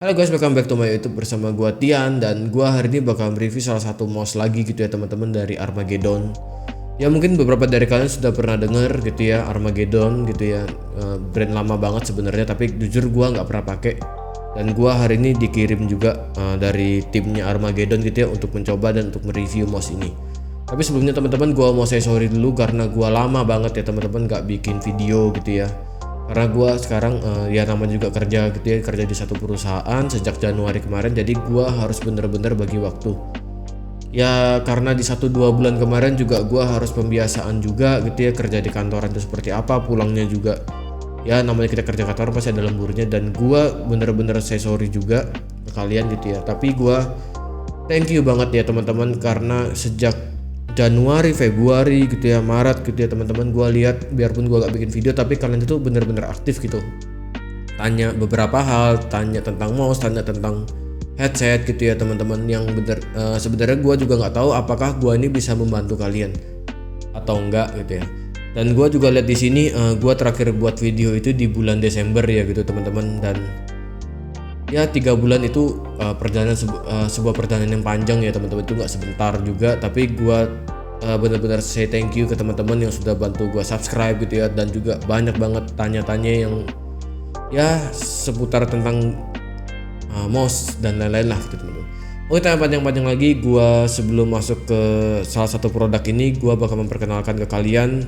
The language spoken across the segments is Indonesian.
Halo guys, welcome back to my YouTube bersama gua Tian, dan gua hari ini bakal review salah satu mouse lagi gitu ya teman-teman, dari Armageddon. Ya mungkin beberapa dari kalian sudah pernah dengar gitu ya, Armageddon gitu ya. Brand lama banget sebenarnya, tapi jujur gua nggak pernah pakai. Dan gua hari ini dikirim juga dari timnya Armageddon gitu ya untuk mencoba dan untuk mereview mouse ini. Tapi sebelumnya teman-teman, gua mau say sorry dulu karena gua lama banget ya teman-teman nggak bikin video gitu ya. Karena gue sekarang ya namanya juga kerja gitu ya, kerja di satu perusahaan sejak Januari kemarin, jadi gue harus bener-bener bagi waktu ya, karena di 1-2 bulan kemarin juga gue harus pembiasaan juga gitu ya, kerja di kantoran itu seperti apa, pulangnya juga ya namanya kita kerja kantoran pasti ada lemburnya. Dan gue bener-bener say sorry juga ke kalian gitu ya, tapi gue thank you banget ya teman-teman, karena sejak Januari, Februari gitu ya, Maret gitu ya teman-teman, gue lihat biarpun gue gak bikin video tapi kalian itu bener-bener aktif gitu, tanya beberapa hal, tanya tentang mouse, tanya tentang headset gitu ya teman-teman, yang bener sebenarnya gue juga nggak tahu apakah gue ini bisa membantu kalian atau enggak gitu ya. Dan gue juga lihat di sini gue terakhir buat video itu di bulan Desember ya gitu teman-teman, dan ya 3 bulan itu perjalanan sebuah perjalanan yang panjang ya teman-teman, itu nggak sebentar juga. Tapi gue benar-benar say thank you ke teman-teman yang sudah bantu gue subscribe gitu ya, dan juga banyak banget tanya-tanya yang ya seputar tentang mouse dan lain-lain lah gitu teman-teman. Oke, tanpa panjang-panjang lagi, gue sebelum masuk ke salah satu produk ini, gue bakal memperkenalkan ke kalian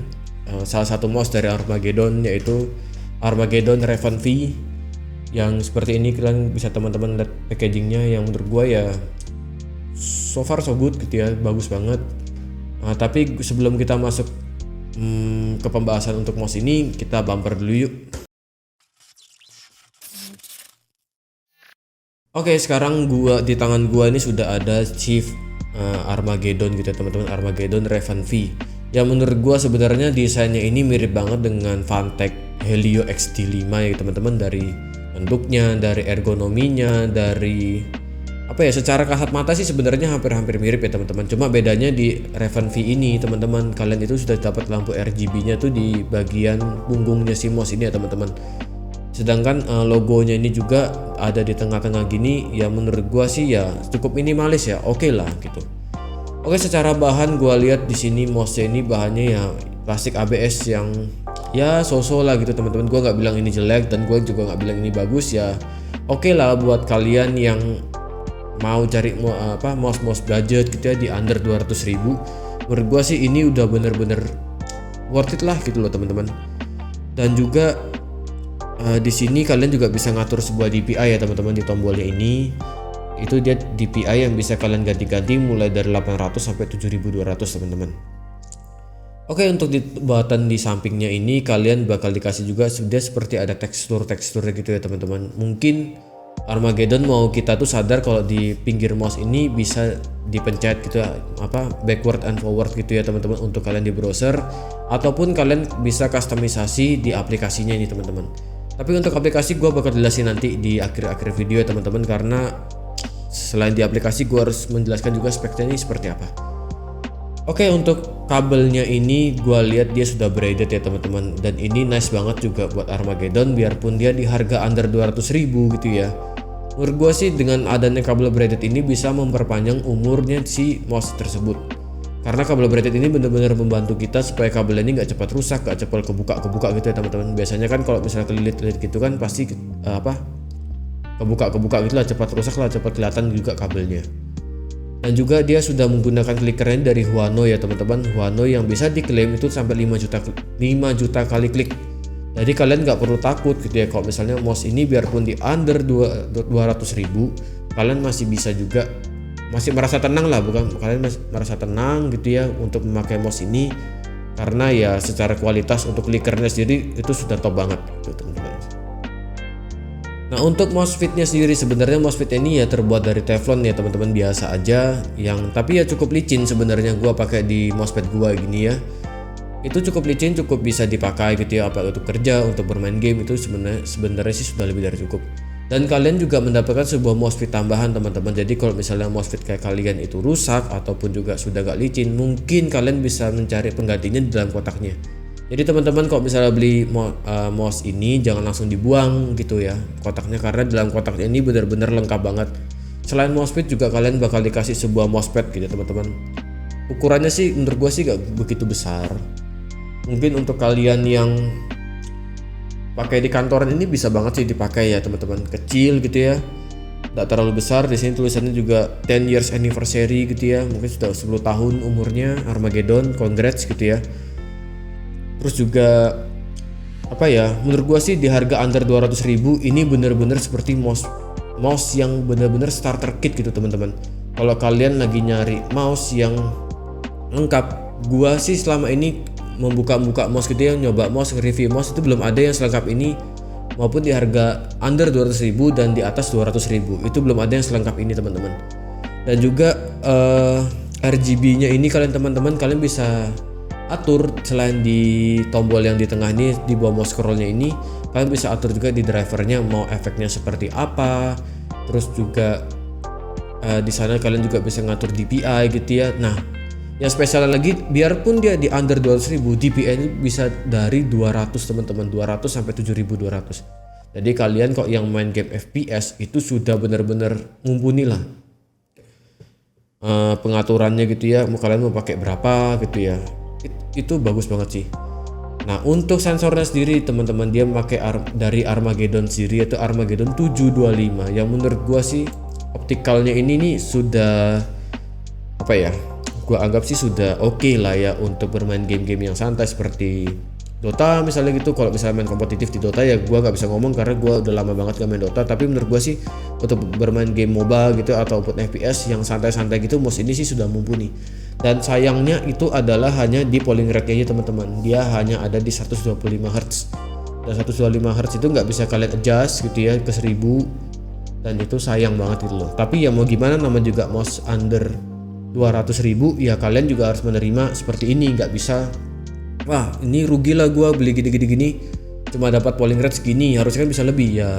salah satu mouse dari Armageddon, yaitu Armageddon Raven V. Yang seperti ini, kalian bisa teman-teman lihat packagingnya, yang menurut gue ya so far so good gitu ya, bagus banget. Tapi sebelum kita masuk ke pembahasan untuk mouse ini, kita bumper dulu yuk. Oke, sekarang di tangan gua ini sudah ada Chief Armageddon gitu ya teman-teman, Armageddon Raven V. Yang menurut gua sebenarnya desainnya ini mirip banget dengan Phanteks Helio XD5 ya teman-teman, dari bentuknya, dari ergonominya, dari apa ya, secara kasat mata sih sebenarnya hampir-hampir mirip ya teman-teman. Cuma bedanya di Raven V ini teman-teman, kalian itu sudah dapat lampu RGB-nya tuh di bagian punggungnya si mouse ini ya teman-teman. Sedangkan logonya ini juga ada di tengah-tengah gini, ya menurut gua sih ya cukup minimalis ya, oke lah gitu. Oke, secara bahan gua lihat di sini mouse ini bahannya ya plastik ABS yang ya so-so lah gitu teman-teman. Gua nggak bilang ini jelek dan gua juga nggak bilang ini bagus ya. Oke lah buat kalian yang mau cari mouse budget gitu ya di under 200.000, menurut gua sih ini udah bener-bener worth it lah gitu loh teman-teman. Dan juga di sini kalian juga bisa ngatur sebuah DPI ya teman-teman, di tombolnya ini. Itu dia DPI yang bisa kalian ganti-ganti mulai dari 800 sampai 7200 teman-teman. Oke, untuk di button di sampingnya ini kalian bakal dikasih juga dia seperti ada tekstur-teksturnya gitu ya teman-teman. Mungkin Armageddon mau kita tuh sadar kalau di pinggir mouse ini bisa dipencet gitu ya, backward and forward gitu ya teman-teman, untuk kalian di browser, ataupun kalian bisa customisasi di aplikasinya ini teman-teman. Tapi untuk aplikasi gue bakal jelasin nanti di akhir-akhir video ya teman-teman, karena selain di aplikasi gue harus menjelaskan juga speknya ini seperti apa. Oke, untuk kabelnya ini gue lihat dia sudah braided ya teman-teman, dan ini nice banget juga buat Armageddon biarpun dia di harga under 200.000 gitu ya. Menurut gue sih dengan adanya kabel braided ini bisa memperpanjang umurnya si mouse tersebut, karena kabel braided ini benar-benar membantu kita supaya kabel ini nggak cepat rusak, nggak cepat kebuka gitu ya teman-teman. Biasanya kan kalau misalnya kelilit-kelilit gitu kan pasti kebuka gitu lah, cepat rusak lah, cepat kelihatan juga kabelnya. Dan juga dia sudah menggunakan clickernya dari Huano ya teman-teman, Huano yang bisa diklaim itu sampai 5 juta kali klik. Jadi kalian nggak perlu takut gitu ya, kalau misalnya mouse ini biarpun di under 200.000 kalian masih bisa juga, masih merasa tenang lah, kalian masih merasa tenang gitu ya untuk memakai mouse ini, karena ya secara kualitas untuk clickernya sendiri itu sudah top banget gitu teman-teman. Nah, untuk mousefitnya sendiri sebenarnya mousefit ini ya terbuat dari teflon ya teman-teman, biasa aja, yang tapi ya cukup licin sebenarnya. Gua pakai di mousepad gua gini ya, itu cukup licin, cukup bisa dipakai gitu ya, apa untuk kerja, untuk bermain game, itu sebenarnya sih sudah lebih dari cukup. Dan kalian juga mendapatkan sebuah mousefit tambahan teman-teman. Jadi kalau misalnya mousefit kayak kalian itu rusak ataupun juga sudah gak licin, mungkin kalian bisa mencari penggantinya di dalam kotaknya. Jadi teman-teman kalau misalnya beli mouse ini jangan langsung dibuang gitu ya kotaknya, karena dalam kotaknya ini benar-benar lengkap banget. Selain mousepad juga kalian bakal dikasih sebuah mousepad gitu teman-teman. Ukurannya sih menurut gua sih gak begitu besar. Mungkin untuk kalian yang pakai di kantoran ini bisa banget sih dipakai ya teman-teman. Kecil gitu ya, nggak terlalu besar. Di sini tulisannya juga 10 years anniversary gitu ya, mungkin sudah 10 tahun umurnya Armageddon, congrats gitu ya. Terus juga apa ya, menurut gua sih di harga under 200.000 ini bener-bener seperti mouse yang bener-bener starter kit gitu teman-teman. Kalau kalian lagi nyari mouse yang lengkap, gua sih selama ini membuka-buka mouse gitu ya, nyoba mouse, review mouse, itu belum ada yang selengkap ini, maupun di harga under 200.000 dan di atas 200.000 itu belum ada yang selengkap ini teman-teman. Dan juga RGB nya ini kalian bisa atur. Selain di tombol yang di tengah ini, di bawah mouse scrollnya ini kalian bisa atur juga di drivernya mau efeknya seperti apa. Terus juga di sana kalian juga bisa ngatur DPI gitu ya. Nah, yang spesial lagi, biarpun dia di under 200.000, DPI ini bisa dari 200 teman-teman, 200 sampai 7200. Jadi kalian kok yang main game FPS itu sudah benar-benar mumpuni lah pengaturannya gitu ya. Kalian mau pakai berapa gitu ya, itu bagus banget sih. Nah, untuk sensornya sendiri teman-teman, dia pakai dari Armageddon sendiri, yaitu Armageddon 725, yang menurut gua sih optikalnya ini nih sudah apa ya, gua anggap sih sudah oke lah ya untuk bermain game-game yang santai seperti Dota misalnya gitu. Kalau misalnya main kompetitif di Dota ya gua nggak bisa ngomong karena gua udah lama banget gak main Dota, tapi menurut gua sih untuk bermain game MOBA gitu ataupun FPS yang santai-santai gitu, mouse ini sih sudah mumpuni. Dan sayangnya itu adalah hanya di polling rate-nya teman-teman, dia hanya ada di 125 Hz. Dan 125 Hz itu nggak bisa kalian adjust gitu ya ke 1000, dan itu sayang banget gitu loh. Tapi ya mau gimana, nama juga mouse under 200.000 ya, kalian juga harus menerima seperti ini. Nggak bisa, wah ini rugi lah gua beli gini cuma dapat polling rate segini, harusnya kan bisa lebih ya.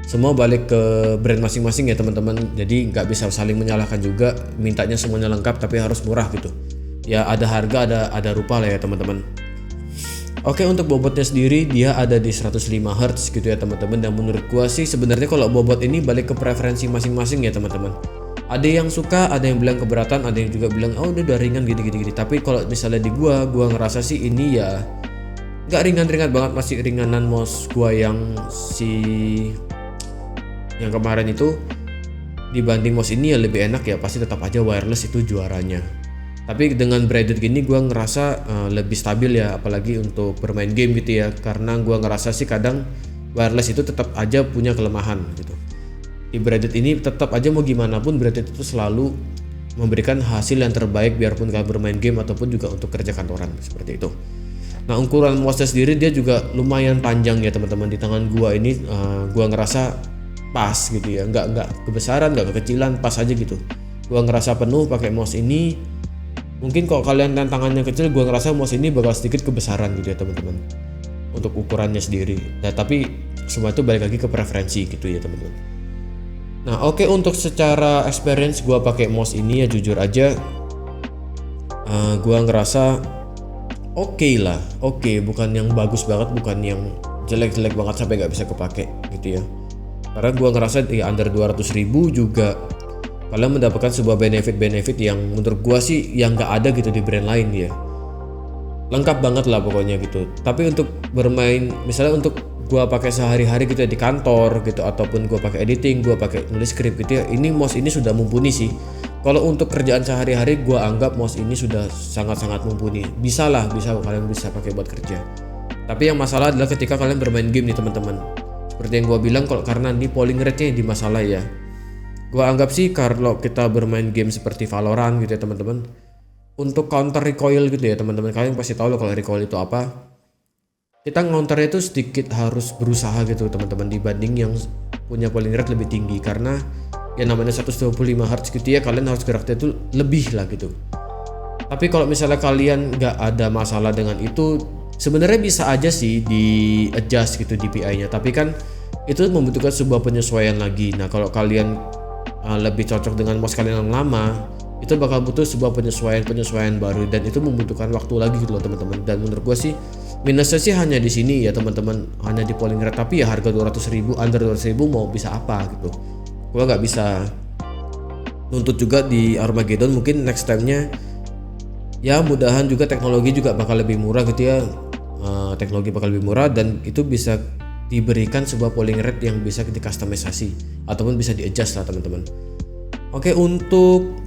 Semua balik ke brand masing-masing ya teman-teman. Jadi nggak bisa saling menyalahkan juga, mintanya semuanya lengkap tapi harus murah gitu ya. Ada harga ada rupa lah ya teman-teman. Oke, untuk bobotnya sendiri dia ada di 105 Hz gitu ya teman-teman. Dan menurut gua sih sebenarnya kalau bobot ini balik ke preferensi masing-masing ya teman-teman. Ada yang suka, ada yang bilang keberatan, ada yang juga bilang oh udah ringan gini. Tapi kalau misalnya di gua ngerasa sih ini ya nggak ringan-ringan banget, masih ringanan mouse gua yang kemarin itu. Dibanding mouse ini ya lebih enak ya, pasti tetap aja wireless itu juaranya. Tapi dengan braided gini gua ngerasa lebih stabil ya, apalagi untuk bermain game gitu ya. Karena gua ngerasa sih kadang wireless itu tetap aja punya kelemahan gitu. Di braided ini tetap aja mau gimana pun braided itu selalu memberikan hasil yang terbaik biarpun kalian bermain game ataupun juga untuk kerja kantoran seperti itu. Nah, ukuran mouse sendiri dia juga lumayan panjang ya teman-teman. Di tangan gua ini gua ngerasa pas gitu ya, nggak kebesaran, nggak kekecilan, pas aja gitu. Gua ngerasa penuh pakai mouse ini. Mungkin kalau kalian tangannya kecil, gua ngerasa mouse ini bakal sedikit kebesaran gitu ya teman-teman untuk ukurannya sendiri. Nah, tapi semua itu balik lagi ke preferensi gitu ya teman-teman. Nah, oke, untuk secara experience gua pakai mouse ini ya jujur aja gua ngerasa oke lah, bukan yang bagus banget, bukan yang jelek-jelek banget sampai nggak bisa kepake gitu ya. Karena gua ngerasa ya under 200.000 juga kalian mendapatkan sebuah benefit yang menurut gua sih yang nggak ada gitu di brand lain ya. Lengkap banget lah pokoknya gitu. Tapi untuk bermain, misalnya untuk gua pakai sehari-hari gitu ya di kantor gitu, ataupun gua pakai editing, gua pakai nulis skrip gitu ya, ini mouse ini sudah mumpuni sih. Kalau untuk kerjaan sehari-hari gua anggap mouse ini sudah sangat-sangat mumpuni. Bisa kalian bisa pakai buat kerja. Tapi yang masalah adalah ketika kalian bermain game nih teman-teman. Seperti yang gua bilang, kalau karena ini polling rate-nya di masalah ya. Gua anggap sih kalau kita bermain game seperti Valorant gitu ya teman-teman, untuk counter recoil gitu ya teman-teman, kalian pasti tahu loh kalau recoil itu apa. Kita ngonternya itu sedikit harus berusaha gitu teman-teman, dibanding yang punya polling rate lebih tinggi. Karena ya namanya 125 Hz gitu ya, kalian harus geraknya itu lebih lah gitu. Tapi kalau misalnya kalian nggak ada masalah dengan itu, sebenarnya bisa aja sih di adjust gitu DPI-nya. Tapi kan itu membutuhkan sebuah penyesuaian lagi. Nah, kalau kalian lebih cocok dengan mouse kalian yang lama, itu bakal butuh sebuah penyesuaian baru, dan itu membutuhkan waktu lagi gitu loh teman-teman. Dan menurut gue sih Minusnya sih hanya di sini ya teman-teman, hanya di polling rate, tapi ya harga 200.000, under 200.000 mau bisa apa gitu. Gua nggak bisa nuntut juga di Armageddon. Mungkin next time-nya ya mudahan juga teknologi juga bakal lebih murah gitu ya. Teknologi bakal lebih murah dan itu bisa diberikan sebuah polling rate yang bisa dikustomisasi ataupun bisa di-adjust lah teman-teman. Oke, untuk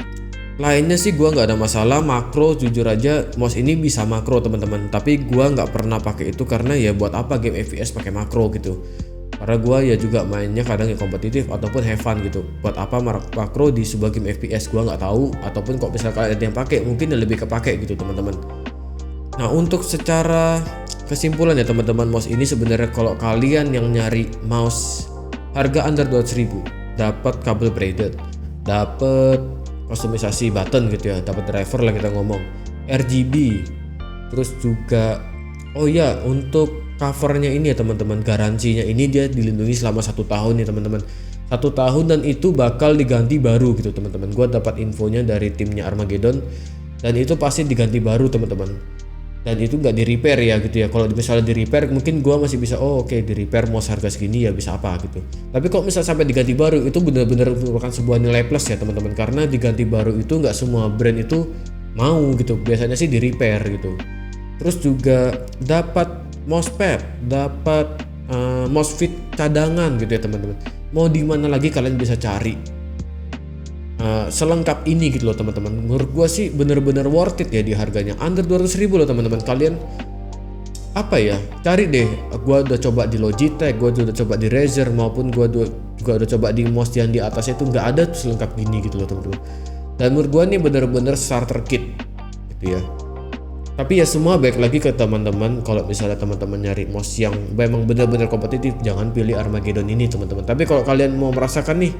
lainnya sih gua nggak ada masalah. Makro jujur aja mouse ini bisa makro teman-teman, tapi gua nggak pernah pakai itu karena ya buat apa game FPS pakai makro gitu. Karena gua ya juga mainnya kadang ya kompetitif ataupun have fun gitu. Buat apa makro di sebuah game FPS, gua nggak tahu. Ataupun kok misalkan ada yang pakai, mungkin lebih kepake gitu teman-teman. Nah, untuk secara kesimpulan ya teman-teman, mouse ini sebenarnya kalau kalian yang nyari mouse harga under 200.000, dapat kabel braided, dapat kustomisasi button gitu ya, dapat driver lah kita ngomong, RGB, terus juga oh ya untuk covernya ini ya teman-teman, garansinya ini dia dilindungi selama 1 tahun ya teman-teman, 1 tahun dan itu bakal diganti baru gitu teman-teman. Gua dapat infonya dari timnya Armageddon dan itu pasti diganti baru teman-teman. Dan itu nggak di repair ya gitu ya. Kalau misalnya di repair mungkin gua masih bisa oke, di repair mouse harga segini ya bisa apa gitu. Tapi kok misal sampai diganti baru itu benar-benar merupakan sebuah nilai plus ya teman-teman, karena diganti baru itu nggak semua brand itu mau gitu. Biasanya sih di repair gitu. Terus juga dapat mousepad, dapat mousefit cadangan gitu ya teman-teman. Mau di mana lagi kalian bisa cari selengkap ini gitu loh teman-teman. Menurut gua sih bener-bener worth it ya di harganya under 200.000 loh teman-teman. Kalian apa ya, cari deh. Gua udah coba di Logitech, gua udah coba di Razer, maupun gua juga udah coba di mouse yang di atas itu nggak ada tuh selengkap gini gitu loh teman-teman. Dan menurut gua nih bener-bener starter kit gitu ya. Tapi ya semua baik lagi ke teman-teman. Kalau misalnya teman-teman nyari mouse yang memang bener-bener kompetitif, jangan pilih Armageddon ini teman-teman. Tapi kalau kalian mau merasakan nih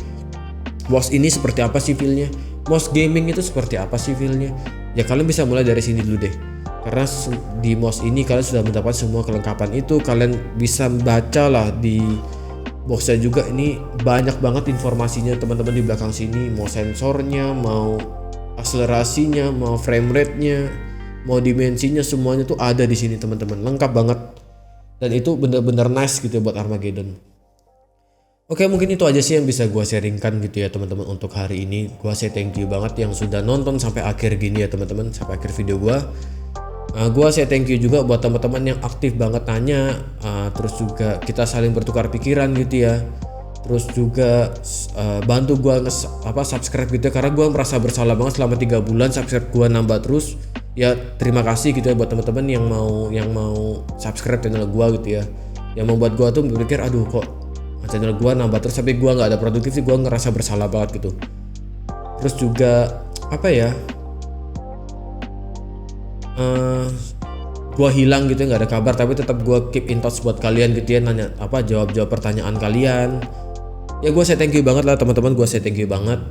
mouse ini seperti apa sih feelnya, mouse gaming itu seperti apa sih feelnya, ya kalian bisa mulai dari sini dulu deh. Karena di mouse ini kalian sudah mendapat semua kelengkapan itu. Kalian bisa baca lah di boxnya juga, ini banyak banget informasinya teman-teman di belakang sini. Mau sensornya, mau akselerasinya, mau frame rate-nya, mau dimensinya, semuanya tuh ada di sini teman-teman. Lengkap banget. Dan itu bener-bener nice gitu buat Armageddon. Oke, mungkin itu aja sih yang bisa gue sharingkan gitu ya teman-teman untuk hari ini. Gue say thank you banget yang sudah nonton sampai akhir gini ya teman-teman, sampai akhir video gue. Gue say thank you juga buat teman-teman yang aktif banget tanya, terus juga kita saling bertukar pikiran gitu ya. Terus juga bantu gue subscribe gitu ya, karena gue merasa bersalah banget selama 3 bulan subscribe gue nambah terus. Ya terima kasih gitu ya buat teman-teman yang mau subscribe channel gue gitu ya. Yang membuat gue tuh berpikir aduh kok channel gue nambah terus tapi gue nggak ada produktif sih, gue ngerasa bersalah banget gitu. Terus juga apa ya, gue hilang gitu ya, nggak ada kabar, tapi tetap gue keep in touch buat kalian gitu ya, nanya jawab pertanyaan kalian. Ya gue say thank you banget lah teman-teman, gue say thank you banget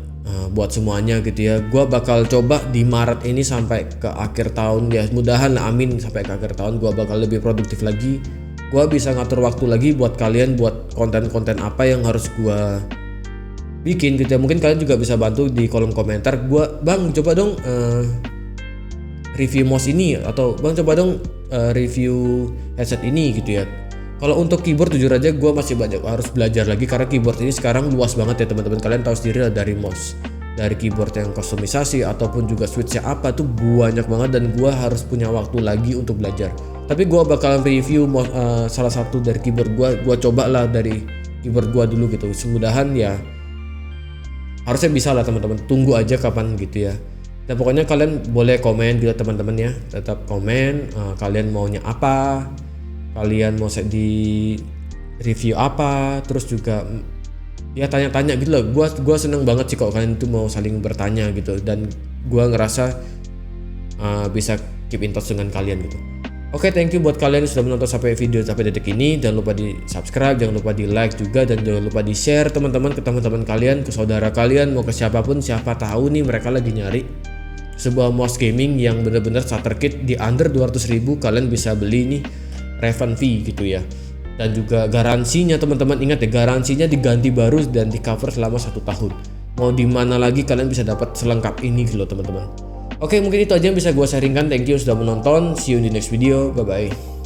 buat semuanya gitu ya. Gue bakal coba di Maret ini sampai ke akhir tahun ya, mudahan lah, amin, sampai ke akhir tahun gue bakal lebih produktif lagi. Gue bisa ngatur waktu lagi buat kalian, buat konten-konten apa yang harus gue bikin gitu ya. Mungkin kalian juga bisa bantu di kolom komentar. Bang coba dong review mouse ini, atau bang coba dong review headset ini gitu ya. Kalau untuk keyboard jujur aja gue masih banyak harus belajar lagi, karena keyboard ini sekarang luas banget ya teman-teman. Kalian tahu sendiri lah, dari mouse, dari keyboard yang kustomisasi ataupun juga switchnya apa tuh banyak banget, dan gue harus punya waktu lagi untuk belajar. Tapi gue bakal review salah satu dari keyboard gue coba lah dari keyboard gue dulu gitu. Semudahan ya harusnya bisa lah teman-teman, tunggu aja kapan gitu ya. Dan pokoknya kalian boleh komen gitu teman-teman ya, tetap komen kalian maunya apa, kalian mau di review apa, terus juga ya tanya-tanya gitu loh. Gue seneng banget sih kalau kalian itu mau saling bertanya gitu, dan gue ngerasa bisa keep in touch dengan kalian gitu. Oke, thank you buat kalian yang sudah menonton sampai detik ini. Jangan lupa di subscribe, jangan lupa di like juga, dan jangan lupa di share teman-teman ke teman-teman kalian, ke saudara kalian, mau ke siapapun. Siapa tahu nih mereka lagi nyari sebuah mouse gaming yang benar-benar starter kit di under 200.000, kalian bisa beli nih Raven V gitu ya. Dan juga garansinya teman-teman, ingat ya, garansinya diganti baru dan di cover selama 1 tahun. Mau di mana lagi kalian bisa dapat selengkap ini gitu loh teman-teman. Oke, mungkin itu aja yang bisa gue sharingkan. Thank you sudah menonton. See you in the next video. Bye bye.